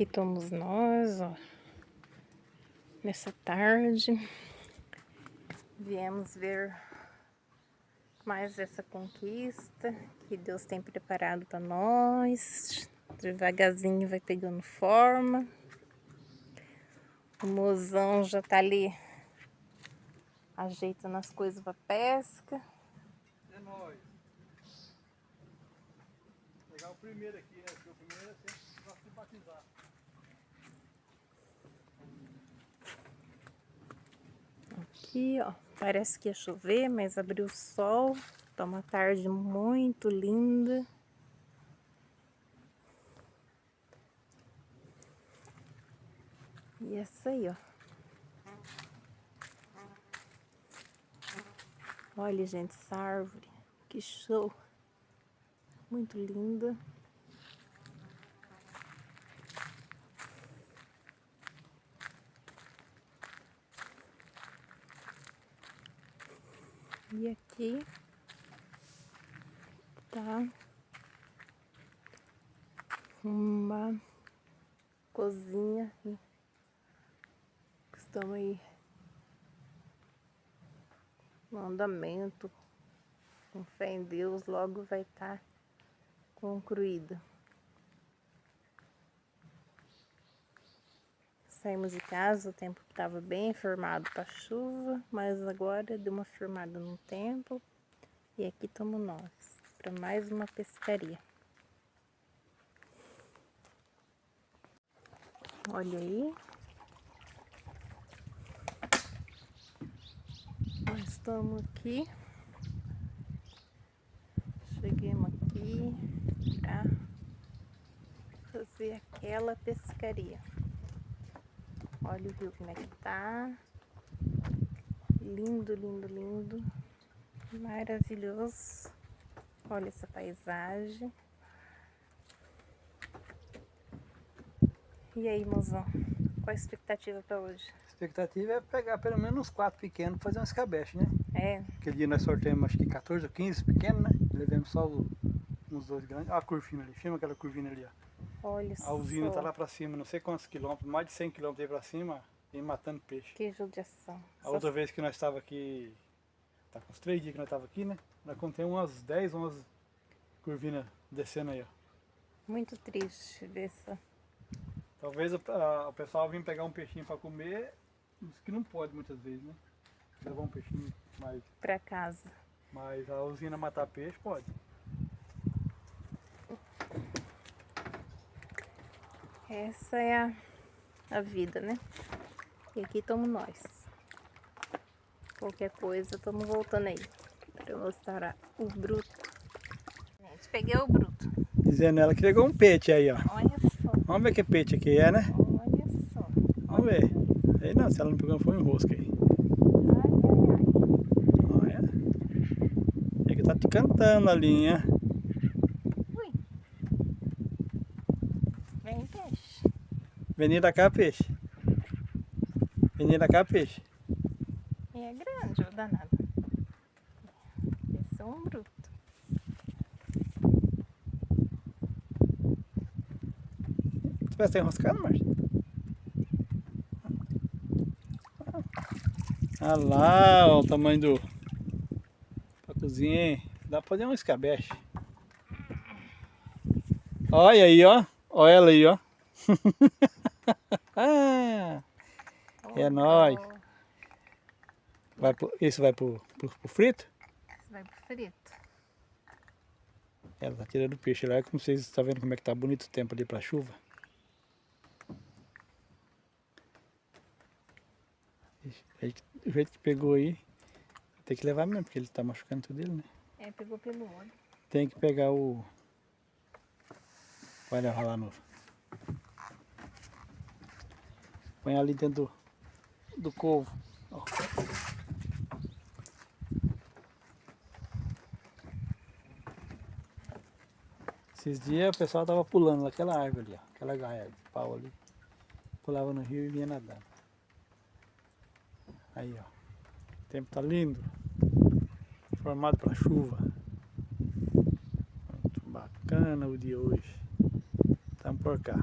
Aqui estamos nós, ó, nessa tarde. Viemos ver mais essa conquista que Deus tem preparado para nós. Devagarzinho vai pegando forma. O mozão já tá ali ajeitando as coisas para pesca. É nóis. Vou pegar o primeiro aqui, né? Porque o primeiro é sempre para se batizar. Aqui, ó, parece que ia chover, mas abriu o sol. Tá uma tarde muito linda. E essa aí, ó. Olha, gente, essa árvore. Que show. Muito linda. E aqui tá uma cozinha. Estamos aí no andamento. Com fé em Deus, logo vai estar concluída. Saímos de casa, o tempo estava bem firmado para chuva, mas agora deu uma firmada no tempo. E aqui estamos nós, para mais uma pescaria. Olha aí. Nós estamos aqui. Cheguemos aqui para fazer aquela pescaria. Olha o rio como é que tá. Lindo, lindo, lindo. Maravilhoso. Olha essa paisagem. E aí, mozão? Qual a expectativa para hoje? A expectativa é pegar pelo menos uns 4 pequenos para fazer um escabeche, né? É, Aquele dia nós sorteamos acho que 14 ou 15 pequenos, né? Levamos só uns 2 grandes. Olha a curvinha ali, filma aquela curvinha ali, ó. olha A usina só. tá lá para cima, não sei quantos quilômetros, mais de 100 quilômetros aí para cima, e matando peixe. Que judiação. A outra vez que nós estava aqui, tá com uns 3 dias que nós estava aqui, né? Nós contamos umas 10, 11 curvinas descendo aí, ó. Muito triste ver essa. Talvez o pessoal venha pegar um peixinho para comer, diz que não pode muitas vezes, né? Levar um peixinho mais. Para casa. Mas a usina matar peixe pode. Essa é a vida, né? E aqui estamos nós. Qualquer coisa, estamos voltando aí. Para mostrar o bruto. Gente, peguei o bruto. Dizendo ela que pegou um peixe aí, ó. Olha só. Vamos ver que peixe aqui é, né? Olha só. Vamos ver. Aí não, se ela não pegou, foi um enrosco aí. Ai, ai, ai. Olha. É que tá te cantando a linha. Ui. Vem peixe. Venida cá, peixe. Venida cá, peixe. E é grande o danado. Esse é um bruto. Você vai estar enroscando, Márcia? Ah lá, ó, o tamanho do... pra cozinha, hein? Dá pra fazer um escabeche. Olha aí, ó. Olha ela aí, ó. Ah, é Oh, nóis. oh. Esse vai pro frito? Esse vai pro frito. Ela tá tirando o peixe lá, como vocês estão vendo como é que tá bonito o tempo ali pra chuva. O jeito que pegou aí, tem que levar mesmo, porque ele tá machucando tudo ele, né? É, pegou pelo olho. Tem que pegar o... Vai levar lá novo. Põe ali dentro do covo. Ó. Esses dias o pessoal tava pulando naquela árvore ali, ó. Aquela gaia de pau ali. Pulava no rio e vinha nadando. Aí, ó. O tempo tá lindo. Formado para chuva. Muito bacana o dia hoje. Estamos por cá.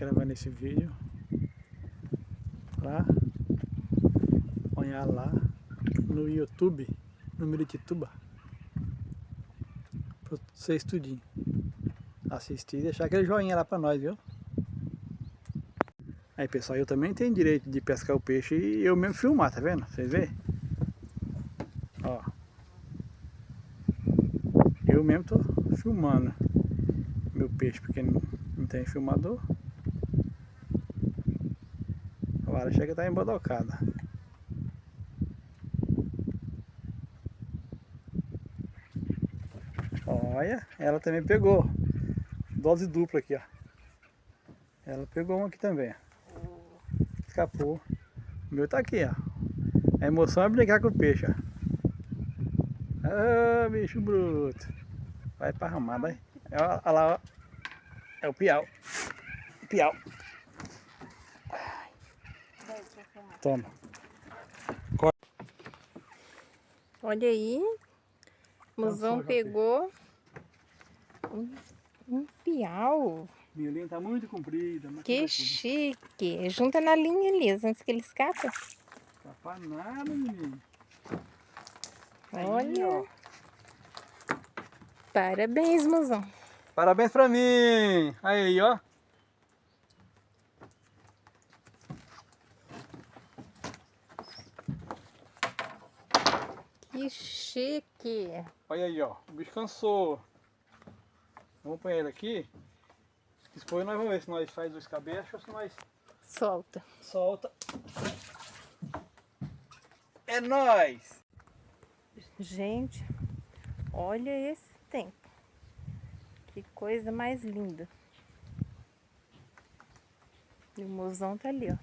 gravando esse vídeo pra apanhar lá no YouTube, no Miritituba, pra vocês tudinho assistir e deixar aquele joinha lá pra nós, viu? Aí pessoal, eu também tenho direito de pescar o peixe e eu mesmo filmar, tá vendo? Vocês vê? Ó, eu mesmo tô filmando meu peixe porque não tem filmador. Agora chega a estar embodocada. Olha, ela também pegou. Dose dupla aqui, ó. Ela pegou uma aqui também, ó. Escapou. O meu tá aqui, ó. A emoção é brincar com o peixe, ó. Ah, bicho bruto. Vai pra ramada, aí. Olha lá, ó. É o piau. Piau. Toma. Olha aí. O Mozão pegou um piau. Minha linha tá muito comprida. Que chique. Junta na linha, Liz, antes que ele escapa. Escapa nada, menino. Olha. Parabéns, Mozão. Parabéns pra mim. Aí, ó. Que chique. Olha aí, ó. O bicho cansou. Vamos pôr ele aqui. Depois nós vamos ver se nós faz o escabeche ou se nós Solta. solta. É nóis! Gente, olha esse tempo. Que coisa mais linda. E o Mozão tá ali, ó.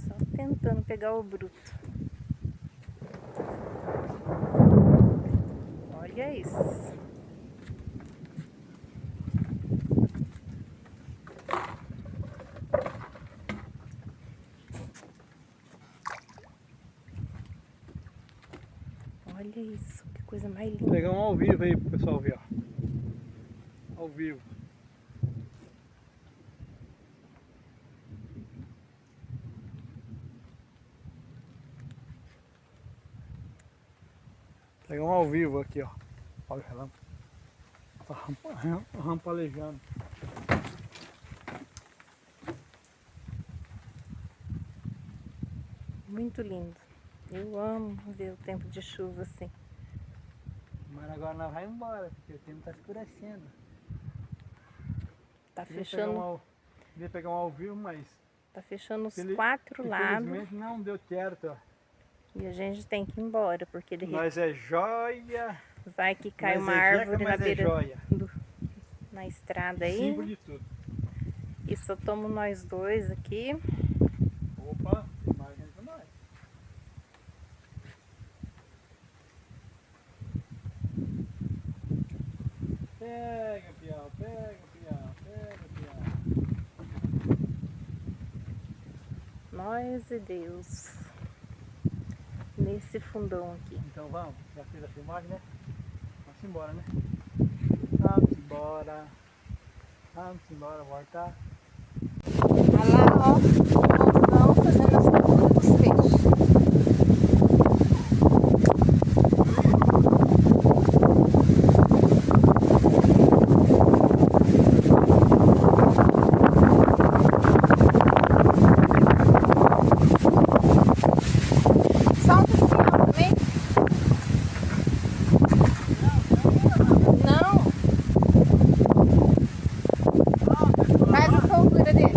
Só tentando pegar o bruto. Olha isso. Olha isso, que coisa mais linda. Vou pegar um ao vivo aí pro pessoal ver, ó. Ao vivo. Pegar um ao vivo aqui, ó. Olha o relâmpago. Tá rampalejando. Muito lindo. Eu amo ver o tempo de chuva assim. Mas agora nós vamos embora, porque o tempo tá escurecendo. Tá fechando. Queria pegar um ao vivo, mas Tá fechando os 4 lados. infelizmente não deu certo, ó. E a gente tem que ir embora, porque de repente Nós é joia. vai que cai Nós uma é árvore jeca, na mas é beira joia. na estrada aí. Símbolo de tudo. E só estamos nós dois aqui. Opa, tem mais gente pra nós. Pega, piau, pega, piau, pega, piau. Nós e Deus. Nesse fundão aqui. Então vamos, já fez a filmagem, né? Vamos embora, né? Vamos embora. Vamos embora, voltar. Olha lá, ó. O Mozão fazendo as capturas dos peixes. Solta esse piau também? Não. Faz a soltura dele.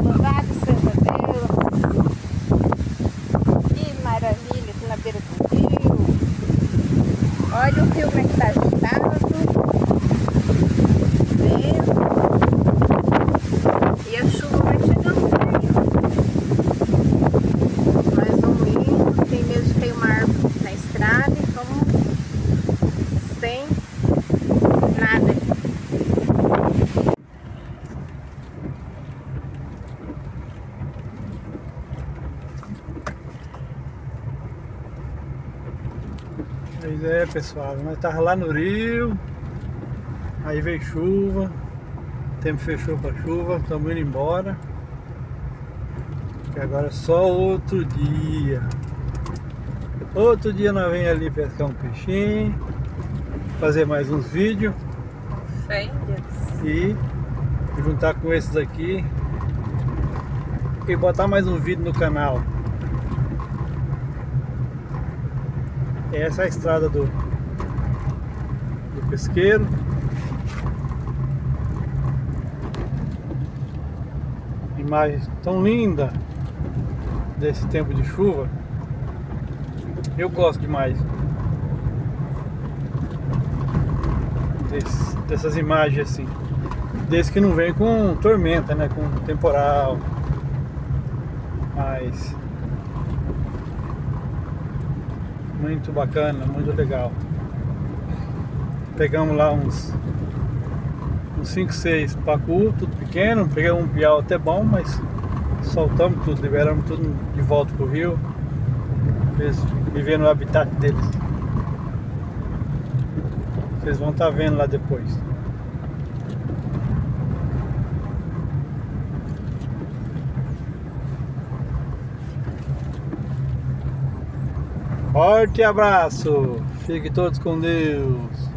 Louvado seja Deus. Que maravilha aqui na beira do rio. Olha o rio como é que tá agitado. Vento. E a chuva vai chegando aí. Nós vamos indo. Tem medo de cair uma árvore na estrada e vamos sem nada aqui. Pois é, pessoal, nós tava lá no rio, aí veio chuva, o tempo fechou pra chuva, estamos indo embora. Que agora é só outro dia. Outro dia nós vem ali pescar um peixinho, fazer mais uns vídeos e juntar com esses aqui e botar mais um vídeo no canal. Essa é a estrada do pesqueiro. Imagem tão linda desse tempo de chuva. Eu gosto demais dessas imagens assim, desde que não vem com tormenta, né, com temporal. Mas muito bacana, muito legal. Pegamos lá uns 5, 6 pacu, tudo pequeno. Pegamos um piau até bom, mas soltamos tudo, liberamos tudo de volta pro rio. Eles viver no habitat deles. Vocês vão estar vendo lá depois. Forte abraço! Fiquem todos com Deus!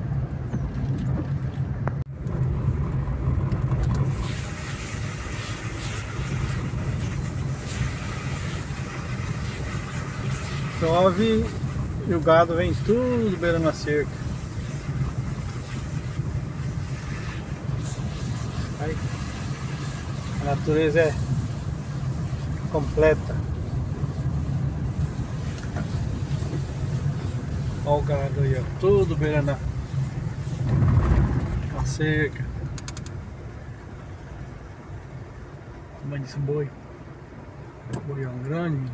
Chove e o gado vem tudo beirando a cerca. Aí, a natureza é completa. Olha o gado aí, ó, tudo beirando a cerca. Tamanho desse boi. Boião grande.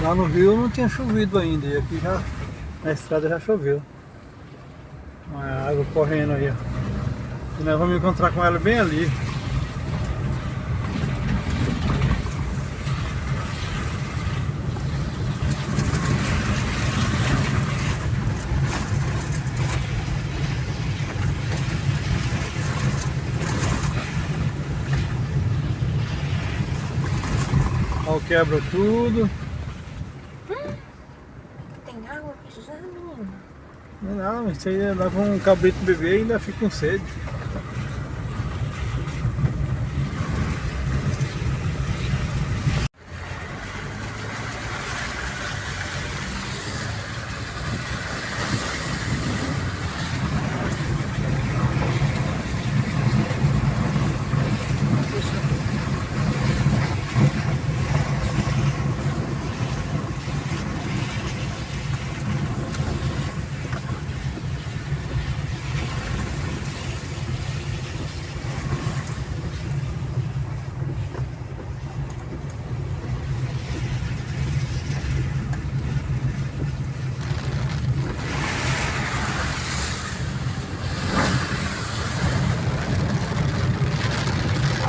Lá no rio não tinha chovido ainda, e aqui já na estrada já choveu. A água correndo aí, ó. E nós vamos encontrar com ela bem ali. Ó, quebra tudo. Tem água aqui já, menino? Não, isso aí dá com um cabrito beber e ainda fica com sede.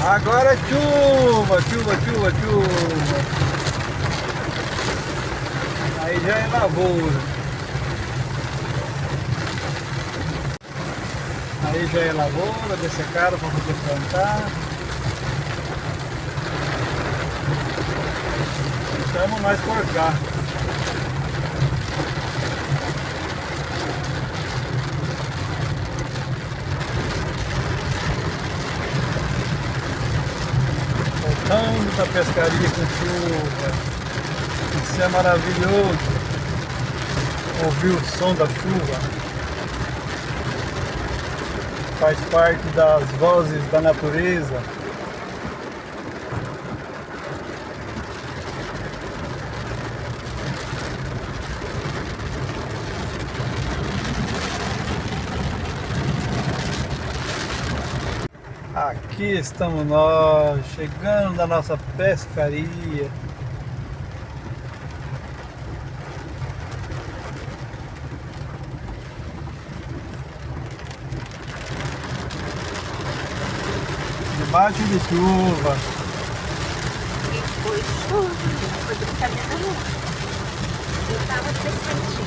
Agora é chuva, chuva, chuva, chuva. Aí já é lavoura. Aí já é lavoura, dessecaram para poder plantar. Estamos mais por cá. Voltando da pescaria com chuva. Isso é maravilhoso. Ouvir o som da chuva. Faz parte das vozes da natureza. Aqui estamos nós, chegando na nossa pescaria. debaixo de chuva. E foi chuva, não foi brincadeira não. Eu tava presente.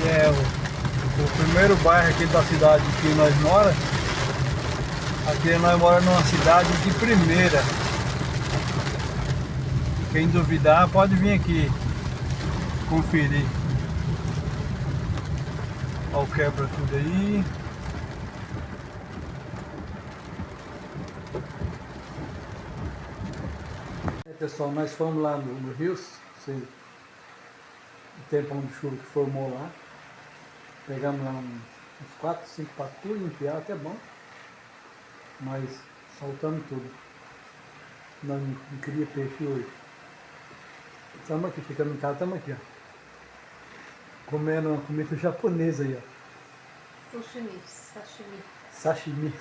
É o primeiro bairro aqui da cidade que nós moramos. Aqui nós moramos numa cidade de primeira. Quem duvidar pode vir aqui conferir. Olha o quebra tudo aí. Pessoal, nós fomos lá no Rio, o tempão de chuva que formou lá. Pegamos lá uns 4, 5 patrulhas, um piá, até bom. Mas soltamos tudo. Não queria peixe hoje. Estamos aqui, ficando em casa, estamos aqui, ó. Comendo uma comida japonesa aí, ó. Sashimi, sashimi. Sashimi.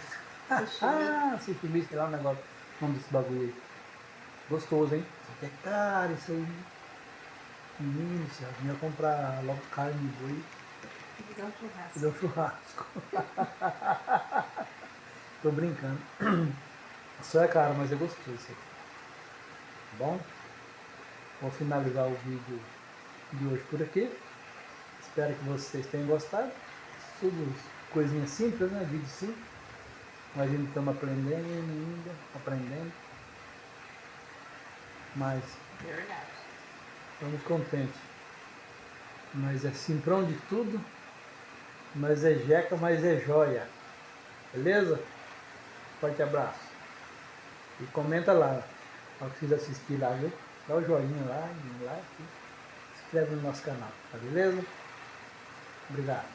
Sashimi. Sashimi, sei lá o negócio. O nome desse bagulho aí. Gostoso, hein? Só que é caro isso aí. Menino, céu, vinha comprar logo carne de boi. Fazer um churrasco. Fazer um churrasco. Tô brincando. Só é caro, mas é gostoso isso aí. Tá bom? Vou finalizar o vídeo de hoje por aqui. Espero que vocês tenham gostado. Tudo coisinhas simples, né? Vídeo simples. Nós ainda estamos aprendendo. Mas Verdade. estamos contentes. Mas é simprão de tudo. Mas é jeca, mas é joia. Beleza? Forte abraço. E comenta lá. Para vocês assistirem lá, viu? Dá o joinha lá, like. Se inscreve no nosso canal. Tá beleza? Obrigado.